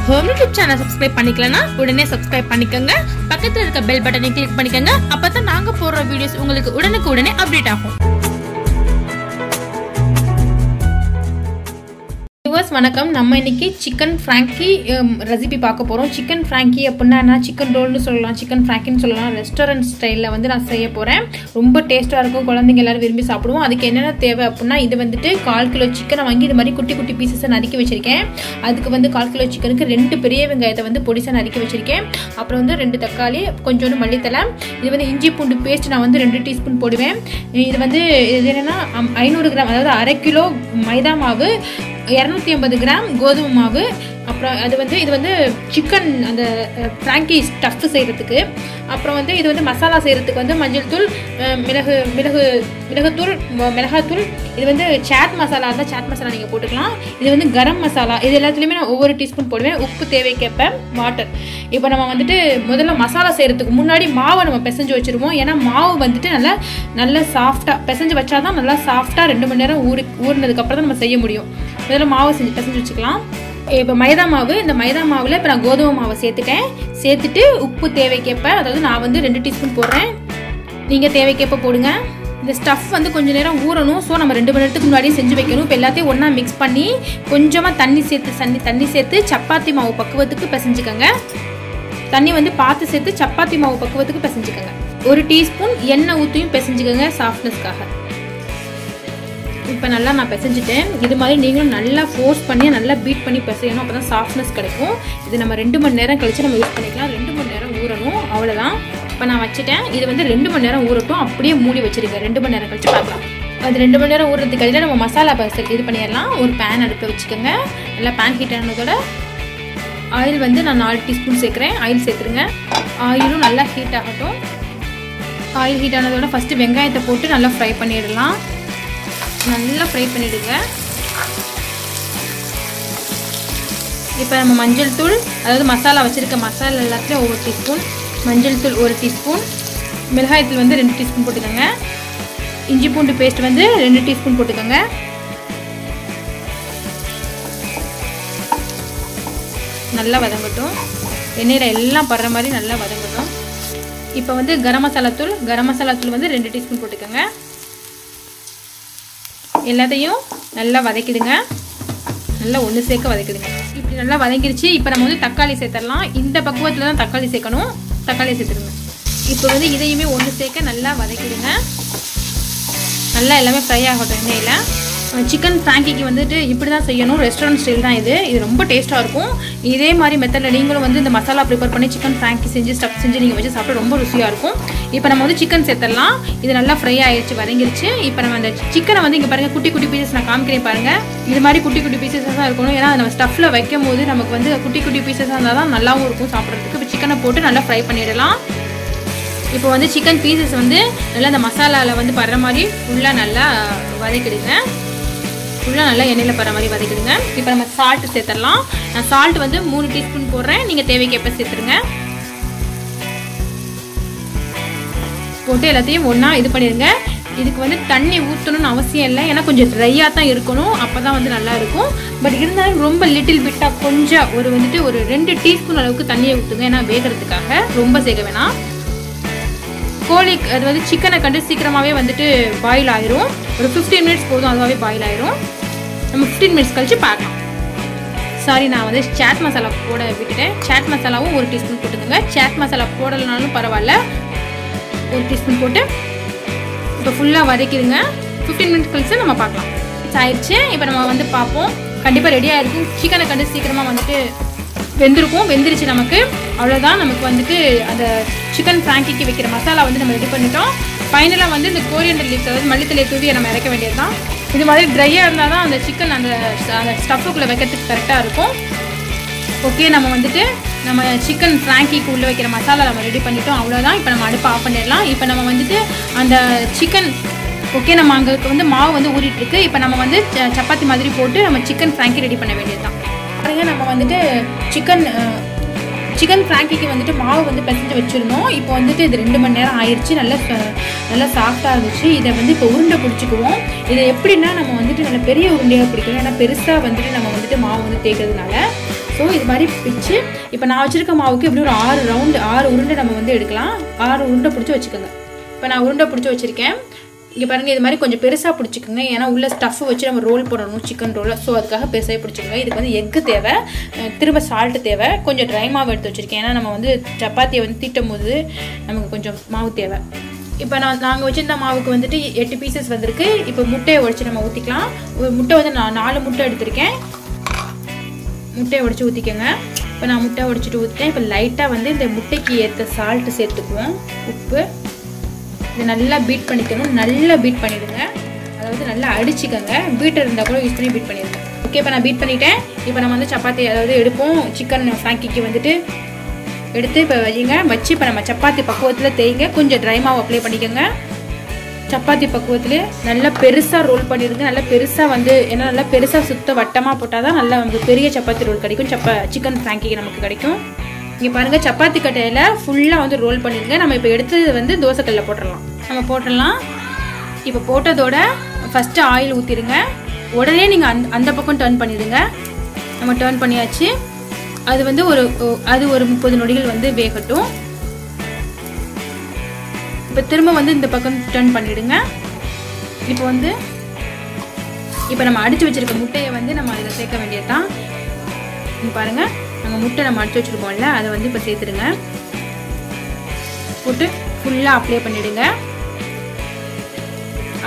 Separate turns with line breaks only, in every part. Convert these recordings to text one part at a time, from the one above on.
Home YouTube channel subscribe பண்ணிக்கலனா உடனே subscribe பண்ணிக்கங்க. பக்கத்துல இருக்க பெல் பட்டனை கிளிக் பண்ணிக்கங்க. அப்பதான் நாங்க போடுற வீடியோஸ் உங்களுக்கு உடனுக்குடனே அப்டேட் ஆகும். வணக்கம். நம்ம இன்னைக்கு சிக்கன் ஃப்ராங்கி ரெசிபி பார்க்க போகிறோம். சிக்கன் ஃப்ராங்கி அப்படின்னா என்ன, சிக்கன் ரோல்னு சொல்லலாம், சிக்கன் ஃப்ராங்கின்னு சொல்லலாம். ரெஸ்டாரண்ட் ஸ்டைலில் வந்து நான் செய்ய போகிறேன். ரொம்ப டேஸ்ட்டாக இருக்கும், குழந்தைங்க எல்லோரும் விரும்பி சாப்பிடுவோம். அதுக்கு என்னென்ன தேவை அப்படின்னா, இது வந்துட்டு 1/4 கிலோ சிக்கனை வாங்கி இது மாதிரி குட்டி குட்டி பீசஸை நறுக்கி வச்சுருக்கேன். அதுக்கு வந்து 1/4 கிலோ சிக்கனுக்கு 2 பெரிய வெங்காயத்தை வந்து பொடிசாக நறுக்கி வச்சுருக்கேன். அப்புறம் வந்து 2 தக்காளி, கொஞ்சோண்டு மல்லித்தலை. இது வந்து இஞ்சி பூண்டு பேஸ்ட் நான் வந்து 2 டீஸ்பூன் போடுவேன். இது வந்து இது என்னென்னா 500 கிராம், அதாவது 1/2 கிலோ மைதா மாவு, 250 கிராம் கோதுமை மாவு. அப்புறம் அது வந்து இது வந்து சிக்கன் அந்த ஃப்ராங்கி ஸ்டஃப் செய்கிறதுக்கு. அப்புறம் வந்து இது வந்து மசாலா செய்கிறதுக்கு வந்து மஞ்சள் தூள், மிளகாத்தூள். இது வந்து சாட் மசாலா இருந்தால் சாட் மசாலா நீங்கள் போட்டுக்கலாம். இது வந்து கரம் மசாலா. இது எல்லாத்துலேயுமே நான் ஒவ்வொரு டீஸ்பூன் போடுவேன். உப்பு தேவைக்கேற்ப, வாட்டர். இப்போ நம்ம வந்துட்டு முதல்ல மசாலா செய்கிறதுக்கு முன்னாடி மாவை நம்ம பிசைஞ்சு வச்சுருவோம். ஏன்னா மாவு வந்துட்டு நல்லா சாஃப்டாக பிசைஞ்சு வச்சாதான் நல்லா சாஃப்டாக 2 மணி நேரம் ஊறினதுக்கப்புறம் தான் நம்ம செய்ய முடியும். முதல்ல மாவை பிசைஞ்சு வச்சுக்கலாம். இப்போ மைதா மாவு, இந்த மைதா மாவில் இப்போ நான் கோதுமை மாவை சேர்த்துட்டு உப்பு தேவைக்கேற்ப, அதாவது நான் வந்து 2 டீஸ்பூன் போடுறேன், நீங்கள் தேவைக்கேற்ப போடுங்க. இந்த ஸ்டஃப் வந்து கொஞ்சம் நேரம் ஊறணும். ஸோ நம்ம 2 மணி நேரத்துக்கு முன்னாடியே செஞ்சு வைக்கணும். இப்போ எல்லாத்தையும் ஒன்றா மிக்ஸ் பண்ணி கொஞ்சமாக தண்ணி சேர்த்து சப்பாத்தி மாவு பக்குவத்துக்கு பிசைஞ்சுக்கோங்க. தண்ணி வந்து பார்த்து சேர்த்து சப்பாத்தி மாவு பக்குவத்துக்கு பிசைஞ்சுக்கோங்க. 1 டீஸ்பூன் எண்ணெய் ஊற்றியும் பிசைஞ்சுக்கோங்க சாஃப்ட்னஸ்க்காக. இப்போ நல்லா நான் பிசைஞ்சிட்டேன். இது மாதிரி நீங்களும் நல்லா ஃபோர்ஸ் பண்ணி நல்லா பீட் பண்ணி பிசையணும். அப்போ தான் சாஃப்ட்னஸ் கிடைக்கும். இது நம்ம 2 மணி நேரம் கழிச்சு நம்ம யூஸ் பண்ணிக்கலாம். 2 மணி நேரம் ஊறணும், அவ்வளோதான். இப்போ நான் வச்சுட்டேன். இது வந்து 2 மணி நேரம் ஊறட்டும். அப்படியே மூடி வச்சுருங்க. 2 மணி நேரம் கழிச்சு பார்க்கலாம். அது 2 மணி நேரம் ஊறுறதுக்கு அதில் நம்ம மசாலா இது பண்ணிடலாம். ஒரு பேன் அடுப்பில் வச்சுக்கோங்க. நல்லா பேன் ஹீட் ஆனதோட ஆயில் வந்து நான் 4 டீஸ்பூன் சேர்க்குறேன். ஆயில் சேர்த்துருங்க. ஆயிலும் நல்லா ஹீட் ஆகட்டும். ஆயில் ஹீட் ஆனதோட ஃபஸ்ட்டு வெங்காயத்தை போட்டு நல்லா ஃப்ரை பண்ணிடலாம். நல்லா ஃப்ரை பண்ணிவிடுங்க. இப்போ நம்ம மஞ்சள் தூள், அதாவது மசாலா வச்சுருக்க மசாலா எல்லாத்துலேயும் ஒவ்வொரு டீஸ்பூன், மஞ்சள் தூள் 1 டீஸ்பூன், மிளகாய் தூள் வந்து 2 டீஸ்பூன் போட்டுக்கோங்க. இஞ்சி பூண்டு பேஸ்ட் வந்து 2 டீஸ்பூன் போட்டுக்கோங்க. நல்லா வதங்கட்டும். எண்ணெயில் எல்லாம் படுற மாதிரி நல்லா வதங்கட்டும். இப்போ வந்து கரம் மசாலா தூள் வந்து 2 டீஸ்பூன் போட்டுக்கோங்க. எல்லாத்தையும் நல்லா வதக்கிடுங்க. நல்லா ஒன்று சேர்க்க வதக்கிடுங்க. இப்படி நல்லா வதங்கிடுச்சு. இப்போ நம்ம வந்து தக்காளி சேர்த்துடலாம். இந்த பக்குவத்தில் தான் தக்காளி சேர்க்கணும். தக்காளி சேர்த்துடுங்க. இப்போ வந்து இதையுமே ஒன்று சேர்க்க நல்லா வதக்கிடுங்க. நல்லா எல்லாமே ஃப்ரை ஆகட்டும் எண்ணெயில். சிக்கன் ஃப்ராங்கிக்கு வந்துட்டு இப்படி தான் செய்யணும். ரெஸ்டாரண்ட் ஸ்டைல் தான் இது. இது ரொம்ப டேஸ்ட்டாக இருக்கும். இதே மாதிரி மெத்தடில் நீங்களும் வந்து இந்த மசாலா ப்ரிப்பேர் பண்ணி சிக்கன் ஃப்ராங்கி ஸ்டஃப் செஞ்சு நீங்கள் வச்சு சாப்பிட்டு ரொம்ப ருசியாக இருக்கும். இப்போ நம்ம வந்து சிக்கன் சேர்த்துடலாம். இது நல்லா ஃப்ரை ஆகிடுச்சு, வதங்கிடுச்சு. இப்போ நம்ம அந்த சிக்கனை வந்து இங்கே பாருங்கள், குட்டி குட்டி பீசஸ் நான் காமிக்கிறேன் பாருங்கள். இது மாதிரி குட்டி குட்டி பீசஸாக தான் இருக்கணும். ஏன்னா நம்ம ஸ்டஃப்பில் வைக்கும் போது நமக்கு வந்து குட்டி குட்டி பீசஸாக இருந்தால் தான் நல்லாவும் இருக்கும் சாப்பிட்றதுக்கு. இப்போ சிக்கனை போட்டு நல்லா ஃப்ரை பண்ணிடலாம். இப்போ வந்து சிக்கன் பீசஸ் வந்து நல்லா அந்த மசாலாவில் வந்து படுற மாதிரி ஃபுல்லாக நல்லா வதக்கிடுங்க. ஃபுல்லாக நல்லா எண்ணெயில் படுற மாதிரி வதக்கிடுங்க. இப்போ நம்ம சால்ட்டு சேர்த்துடலாம். நான் சால்ட் வந்து 3 டீஸ்பூன் போடுறேன். நீங்கள் தேவைக்கேற்ப சேர்த்துருங்க. போட்டு எல்லாத்தையும் ஒன்றா இது பண்ணிடுங்க. இதுக்கு வந்து தண்ணி ஊற்றணும்னு அவசியம் இல்லை. ஏன்னா கொஞ்சம் ட்ரையாக தான் இருக்கணும். அப்போ தான் வந்து நல்லா இருக்கும். பட் இருந்தாலும் ரொம்ப லிட்டில் பிட்டாக கொஞ்சம் ஒரு 2 டீஸ்பூன் அளவுக்கு தண்ணியை ஊற்றுங்க. ஏன்னா வேகிறதுக்காக ரொம்ப சேர்க்க வேணாம். கோழி அது வந்து சிக்கனை கண்டு சீக்கிரமாகவே வந்துட்டு பாயில் ஆயிரும். ஒரு 15 மினிட்ஸ் போதும், அதுவாகவே பாயில் ஆயிரும். நம்ம 15 மினிட்ஸ் கழிச்சு பார்க்கலாம். சாரி, நான் வந்து சாட் மசாலா போட விட்டுட்டேன். சாட் மசாலாவும் 1 டீஸ்பூன் போட்டுக்கோங்க. சாட் மசாலா போடலைனாலும் பரவாயில்ல, 1 டீஸ்பூன் போட்டு இப்போ ஃபுல்லாக வதக்கிடுங்க. 15 மினிட்ஸ் கழிச்சு நம்ம பார்க்கலாம். ஆயிடுச்சு. இப்போ நம்ம வந்து பார்ப்போம். கண்டிப்பாக ரெடியாக இருக்கும். சிக்கனை கண்டு சீக்கிரமாக வந்துட்டு வெந்துருச்சு நமக்கு. அவ்வளோதான். நமக்கு வந்துட்டு அந்த சிக்கன் ஃப்ராங்கிக்கு வைக்கிற மசாலா வந்து நம்ம ரெடி பண்ணிட்டோம். ஃபைனலாக வந்து இந்த கோரியண்டர் லீவ்ஸ், அதாவது மல்லித்தலை தூவி நம்ம இறக்க வேண்டியது தான். இது மாதிரி ட்ரையாக இருந்தால் தான் அந்த சிக்கன் அந்த ஸ்டஃப்புக்குள்ளே வைக்கிறதுக்கு கரெக்டாக இருக்கும். ஓகே, நம்ம வந்துட்டு நம்ம சிக்கன் ஃப்ராங்கிக்கு உள்ளே வைக்கிற மசாலா நம்ம ரெடி பண்ணிட்டோம். அவ்வளோதான். இப்போ நம்ம அடுப்பை ஆஃப் பண்ணிடலாம். இப்போ நம்ம வந்துட்டு அந்த சிக்கன் ஓகே, நம்ம அங்கே வந்து மாவு வந்து ஊறிட்டுருக்கு. இப்போ நம்ம வந்து சப்பாத்தி மாதிரி போட்டு நம்ம சிக்கன் ஃப்ராங்கி ரெடி பண்ண வேண்டியது தான். பாருங்க, நம்ம வந்துட்டு சிக்கன் ஃப்ராங்கிக்கு வந்துட்டு மாவு வந்து பிசைஞ்சு வச்சுருந்தோம். இப்போ வந்துட்டு இது 2 மணி நேரம் ஆயிடுச்சு. நல்லா சாஃப்டாக இருந்துச்சு. இதை வந்து இப்போ உருண்டை பிடிச்சிக்குவோம். இதை எப்படின்னா நம்ம வந்துட்டு நல்ல பெரிய உருண்டையாக பிடிக்கணும். ஏன்னா பெருசாக வந்துட்டு நம்ம வந்துட்டு மாவு வந்து தேய்க்கிறதுனால ஸோ இது மாதிரி பிச்சு இப்போ நான் வச்சுருக்க மாவுக்கு இப்படி ஒரு 6 உருண்டை நம்ம வந்து எடுக்கலாம். 6 உருண்டை பிடிச்சி வச்சுக்கோங்க. இப்போ நான் உருண்டை பிடிச்சி வச்சுருக்கேன். இங்கே பாருங்கள், இது மாதிரி கொஞ்சம் பெருசாக பிடிச்சிக்கோங்க. ஏன்னா உள்ள ஸ்டஃப் வச்சு நம்ம ரோல் போடணும், சிக்கன் ரோல். ஸோ அதுக்காக பெருசாக பிடிச்சிக்கோங்க. இதுக்கு வந்து எக்கு தேவை, திரும்ப சால்ட்டு தேவை, கொஞ்சம் ட்ரை மாவு எடுத்து வச்சுருக்கேன். ஏன்னா நம்ம வந்து சப்பாத்தியை வந்து தீட்டும் போது நமக்கு கொஞ்சம் மாவு தேவை. இப்போ நாங்கள் வச்சுருந்த மாவுக்கு வந்துட்டு 8 பீசஸ் வந்திருக்கு. இப்போ முட்டையை உடைச்சி நம்ம ஊற்றிக்கலாம். ஒரு முட்டை வந்து நான் 4 முட்டை எடுத்திருக்கேன். முட்டையை உடைச்சி ஊற்றிக்கோங்க. இப்போ நான் முட்டை உடைச்சிட்டு ஊற்றிட்டேன். இப்போ லைட்டாக வந்து இந்த முட்டைக்கு ஏற்ற சால்ட்டு சேர்த்துக்குவோம், உப்பு. இதை நல்லா பீட் பண்ணிக்கணும். நல்லா பீட் பண்ணிவிடுங்க, அதாவது நல்லா அடிச்சுக்கோங்க. பீட்டர் இருந்தால் கூட யூஸ் பண்ணி பீட் பண்ணிடுங்க. ஓகே, இப்போ நான் பீட் பண்ணிட்டேன். இப்போ நம்ம வந்து சப்பாத்தி அதாவது எடுப்போம். சிக்கன் ஃப்ராங்கிக்கு வந்துட்டு எடுத்து இப்போ வைங்க. வச்சு இப்போ நம்ம சப்பாத்தி பக்குவத்தில் தேய்ங்க. கொஞ்சம் ட்ரை மாவு அப்ளை பண்ணிக்கோங்க. சப்பாத்தி பக்குவத்தில் நல்லா பெருசாக ரோல் பண்ணிடுங்க. நல்லா பெருசாக வந்து ஏன்னா நல்லா பெருசாக சுத்த வட்டமாக போட்டால் தான் நல்லா நமக்கு பெரிய சப்பாத்தி ரோல் கிடைக்கும். சிக்கன் ஃப்ராங்கிக்கு நமக்கு கிடைக்கும். இங்கே பாருங்கள், சப்பாத்தி கட்டையில் ஃபுல்லாக வந்து ரோல் பண்ணிடுங்க. நம்ம இப்போ எடுத்தது வந்து தோசைக்கல்லில் போட்டுடலாம். இப்போ போட்டதோட ஃபஸ்ட்டு ஆயில் ஊற்றிடுங்க. உடனே நீங்கள் அந்த பக்கம் டர்ன் பண்ணிடுங்க. நம்ம டர்ன் பண்ணியாச்சு. அது வந்து ஒரு 30 நொடிகள் வந்து வேகட்டும். இப்போ திரும்ப வந்து இந்த பக்கம் டர்ன் பண்ணிடுங்க. இப்போ நம்ம அடித்து வச்சுருக்க முட்டையை வந்து நம்ம அதில் சேர்க்க வேண்டியது தான். இங்கே பாருங்கள், நம்ம முட்டை நம்ம அடித்து வச்சுருக்கோம்ல, அதை வந்து இப்போ சேர்த்துடுங்க. போட்டு ஃபுல்லாக அப்ளை பண்ணிவிடுங்க.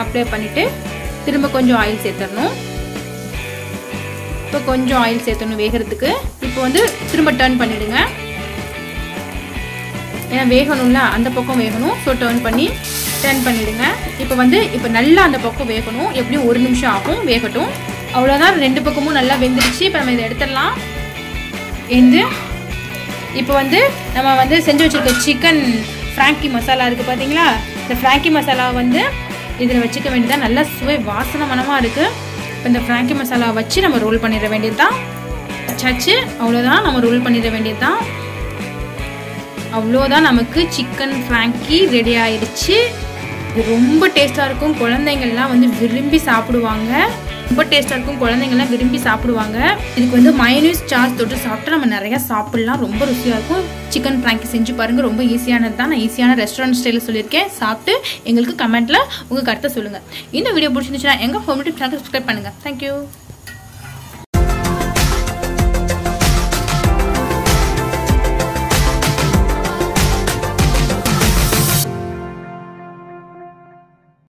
அப்ளை பண்ணிவிட்டு திரும்ப கொஞ்சம் ஆயில் சேர்த்துடணும். இப்போ கொஞ்சம் ஆயில் சேர்த்தணும் வேகிறதுக்கு. இப்போ வந்து திரும்ப டர்ன் பண்ணிவிடுங்க. ஏன்னா வேகணும்ல, அந்த பக்கம் வேகணும். ஸோ டர்ன் பண்ணிவிடுங்க. இப்போ நல்லா அந்த பக்கம் வேகணும். எப்படியும் 1 நிமிஷம் ஆகும், வேகட்டும். அவ்வளோதான், 2 பக்கமும் நல்லா வெந்துடுச்சு. இப்போ நம்ம இதை எடுத்துடலாம். இப்போ வந்து நம்ம வந்து செஞ்சு வச்சுருக்க சிக்கன் ஃப்ராங்கி மசாலா இருக்குது பார்த்தீங்களா? இந்த ஃப்ராங்கி மசாலா வந்து இதில் வச்சுக்க வேண்டியதான். நல்லா சுவை வாசனை மனமாக இருக்குது. இப்போ இந்த ஃப்ராங்கி மசாலா வச்சு நம்ம ரோல் பண்ணிட வேண்டியது தான். வச்சாச்சு, அவ்வளோதான். நம்ம ரோல் பண்ணிட வேண்டியது தான். அவ்வளோதான், நமக்கு சிக்கன் ஃப்ராங்கி ரெடி ஆயிடுச்சு. இது ரொம்ப டேஸ்ட்டாக இருக்கும். குழந்தைங்கள்லாம் வந்து விரும்பி சாப்பிடுவாங்க. இதுக்கு வந்து மயோனைஸ் சாஸ் தொட்டு சாப்பிட்டா நம்ம நிறையா சாப்பிட்லாம். ரொம்ப ருசியாக இருக்கும். சிக்கன் ஃப்ராங்கி செஞ்சு பாருங்கள். ரொம்ப ஈஸியானது தான். நான் ஈஸியான ரெஸ்டாரண்ட் ஸ்டைலில் சொல்லியிருக்கேன். சாப்பிட்டு எங்களுக்கு கமெண்ட்டில் உங்கள் கருத்தை சொல்லுங்கள். இந்த வீடியோ பிடிச்சிருந்துச்சுன்னா எங்கள் ஹோம் டிப்ஸ் சேனலுக்கு சப்ஸ்கிரைப் பண்ணுங்கள். தேங்க்யூ.